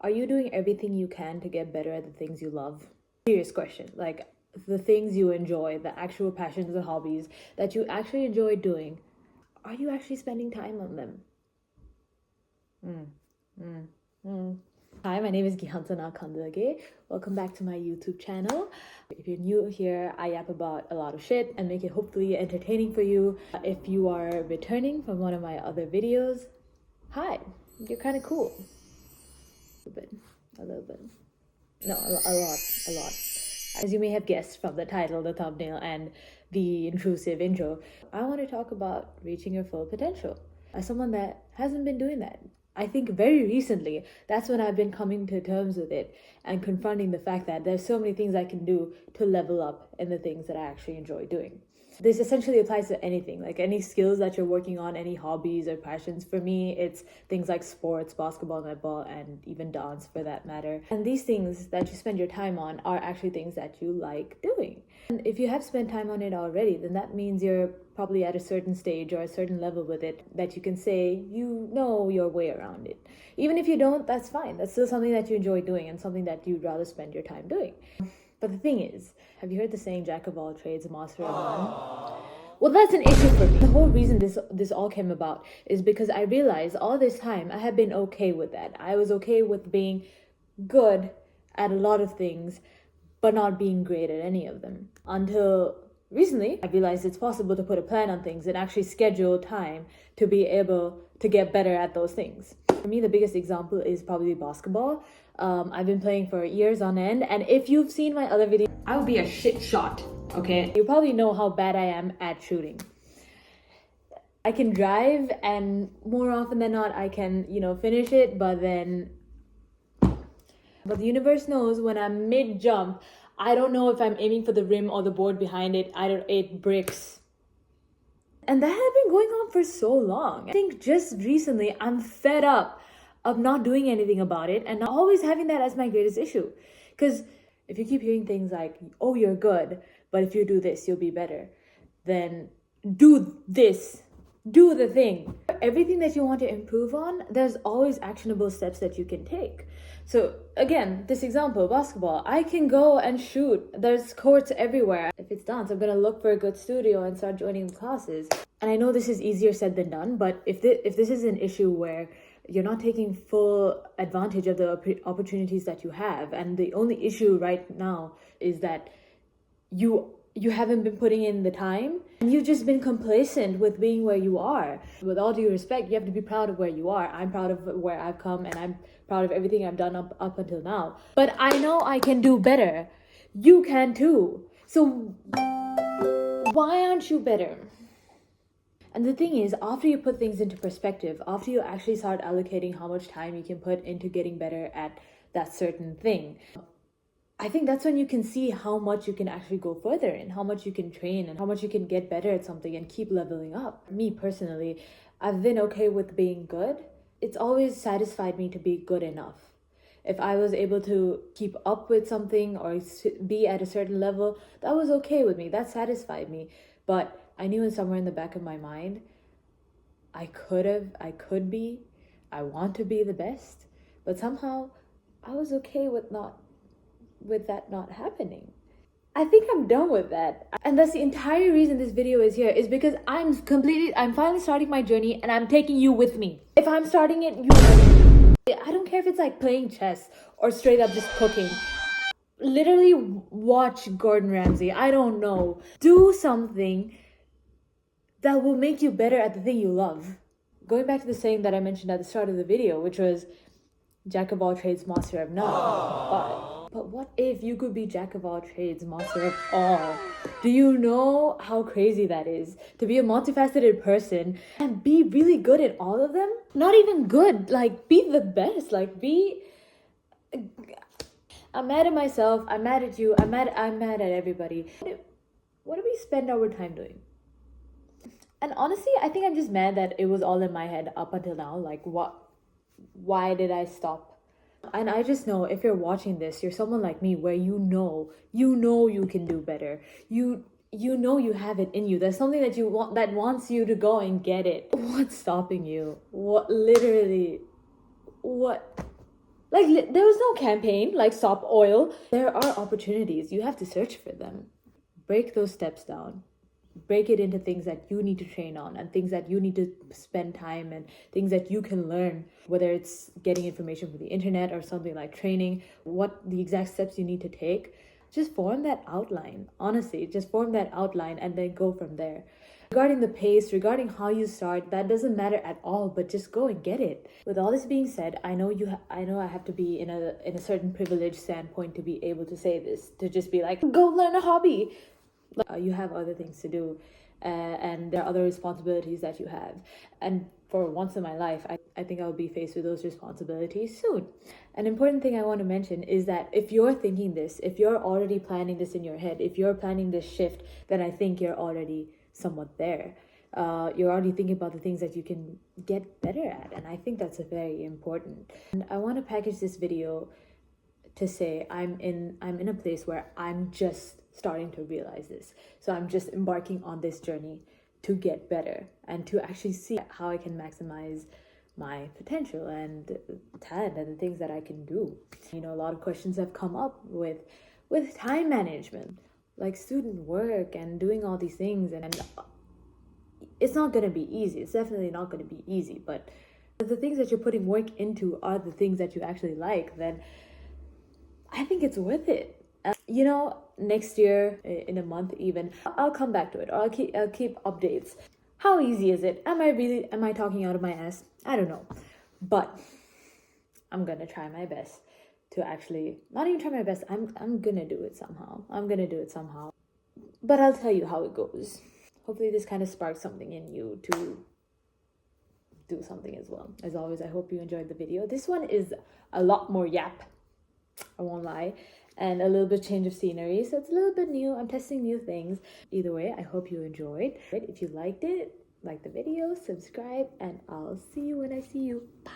Are you doing everything you can to get better at the things you love? Serious question. Like the things you enjoy, the actual passions and hobbies that you actually enjoy doing, are you actually spending time on them? Hi, my name is Gihansana Kandage. Welcome back to my YouTube channel. If you're new here, I yap about a lot of shit and make it hopefully entertaining for you. If you are returning from one of my other videos, hi, you're kind of cool. A little bit. No, a lot. As you may have guessed from the title, the thumbnail, and the intrusive intro, I want to talk about reaching your full potential. As someone that hasn't been doing that, I think very recently, that's when I've been coming to terms with it and confronting the fact that there's so many things I can do to level up in the things that I actually enjoy doing. This essentially applies to anything, like any skills that you're working on, any hobbies or passions. For me, it's things like sports, basketball, netball, and even dance for that matter. And these things that you spend your time on are actually things that you like doing. And if you have spent time on it already, then that means you're probably at a certain stage or a certain level with it that you can say you know your way around it. Even if you don't, that's fine. That's still something that you enjoy doing and something that you'd rather spend your time doing. But the thing is, have you heard the saying, jack of all trades, master of none? Well, that's an issue for me. The whole reason this all came about is because I realized all this time I have been okay with that. I was okay with being good at a lot of things, but not being great at any of them. Until recently, I realized it's possible to put a plan on things and actually schedule time to be able to get better at those things. For me, the biggest example is probably basketball. I've been playing for years on end, and if you've seen my other videos, I would be a shit shot, okay? You probably know how bad I am at shooting. I can drive, and more often than not, I can, finish it, but the universe knows when I'm mid-jump, I don't know if I'm aiming for the rim or the board behind it. It bricks. And that had been going on for so long. I think just recently, I'm fed up of not doing anything about it and not always having that as my greatest issue. Because if you keep hearing things like, oh, you're good, but if you do this, you'll be better, then do this. Do the thing. Everything that you want to improve on, there's always actionable steps that you can take. So again, this example, basketball, I can go and shoot. There's courts everywhere. If it's dance, I'm going to look for a good studio and start joining classes. And I know this is easier said than done, but if this is an issue where you're not taking full advantage of the opportunities that you have, and the only issue right now is that you haven't been putting in the time and you've just been complacent with being where you are. With all due respect, you have to be proud of where you are. I'm proud of where I've come and I'm proud of everything I've done up until now. But I know I can do better. You can too. So why aren't you better? And the thing is, after you put things into perspective, after you actually start allocating how much time you can put into getting better at that certain thing, I think that's when you can see how much you can actually go further and how much you can train and how much you can get better at something and keep leveling up. Me personally, I've been okay with being good. It's always satisfied me to be good enough. If I was able to keep up with something or be at a certain level, that was okay with me. That satisfied me. But I knew somewhere in the back of my mind, I could be, I want to be the best. But somehow I was okay with that not happening. I think I'm done with that. And that's the entire reason this video is here, is because I'm finally starting my journey and I'm taking you with me. If I'm starting it, I don't care if it's like playing chess or straight up just cooking. Literally watch Gordon Ramsay. I don't know. Do something that will make you better at the thing you love. Going back to the saying that I mentioned at the start of the video, which was jack of all trades, master of none. But what if you could be jack of all trades, master of all? Do you know how crazy that is? To be a multifaceted person and be really good at all of them? Not even good, like be the best, I'm mad at myself, I'm mad at you, I'm mad at everybody. What do we spend our time doing? And honestly, I think I'm just mad that it was all in my head up until now. Like, why did I stop? And I just know if you're watching this, you're someone like me where you know you can do better. You know you have it in you. There's something that you want that wants you to go and get it. What's stopping you? What? Like, there was no campaign like stop oil. There are opportunities. You have to search for them. Break those steps down. Break it into things that you need to train on and things that you need to spend time and things that you can learn, whether it's getting information from the internet or something like training, what the exact steps you need to take. Just form that outline. Honestly, just form that outline and then go from there. Regarding the pace, regarding how you start, that doesn't matter at all, but just go and get it. With all this being said, I know I know I have to be in a certain privileged standpoint to be able to say this, to just be like, go learn a hobby. You have other things to do, and there are other responsibilities that you have. And for once in my life, I think I'll be faced with those responsibilities soon. An important thing I want to mention is that if you're thinking this, if you're already planning this in your head, if you're planning this shift, then I think you're already somewhat there. You're already thinking about the things that you can get better at, and I think that's very important. And I want to package this video to say I'm in a place where I'm just starting to realize this. So I'm just embarking on this journey to get better and to actually see how I can maximize my potential and talent and the things that I can do. You know, a lot of questions have come up with time management, like student work and doing all these things, and it's not going to be easy. It's definitely not going to be easy, but if the things that you're putting work into are the things that you actually like, then I think it's worth it. You know, next year, in a month even, I'll come back to it, or I'll keep updates. How easy is it? Am I talking out of my ass? I don't know. But I'm gonna try my best to actually, not even try my best, I'm gonna do it somehow. I'm gonna do it somehow. But I'll tell you how it goes. Hopefully this kind of sparks something in you to do something as well. As always, I hope you enjoyed the video. This one is a lot more yap, I won't lie, and a little bit change of scenery, so it's a little bit new. I'm testing new things. Either way, I hope you enjoyed. If you liked it, like the video, subscribe, and I'll see you when I see you. Bye.